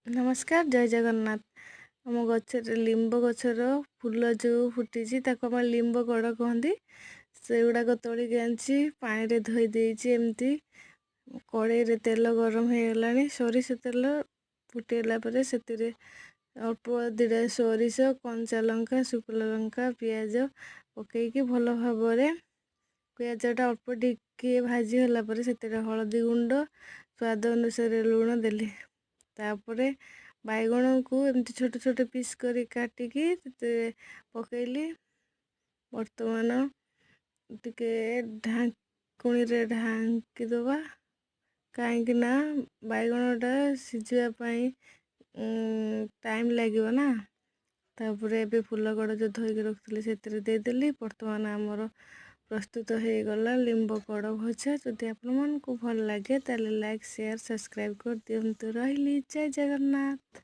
नमस्कार जय जगन्नाथ। आम गचर लिंब गचर फूल जो फुटी ताको आम लिंब कड़ कहती से गुड़ाक तोलिक आनी पानी रे धोई देइछि। एमती कड़े रे तेल गरम हो गलानी सोरिष तेल फुटेला परे सेतिरे अल्प दिटा सोरिष कंचा लंका शुक्ला लंका पियाज पकईकी भल भाव पियाजटा अल्प टिके भाजी होला परे सेतिरे हळदी गुंड स्वाद अनुसार लुण देली। तापरे बैगण को एमती छोट छोट पीस करी काटिकी पकईली। बर्तमान टिके ढाकुणी रे ढांकी दबा कहीं ना बैगणटा सिझापी टाइम लगे ना। तापरे एबे फूल कड़ जो धोईकी रखी से देदेली। बर्तमान आमर प्रस्तुत हो गला लिंब कड़ भजा। जदि आपको भल लगे ताले लाइक शेयर सब्सक्राइब कर दिंतु। रही जय जगन्नाथ।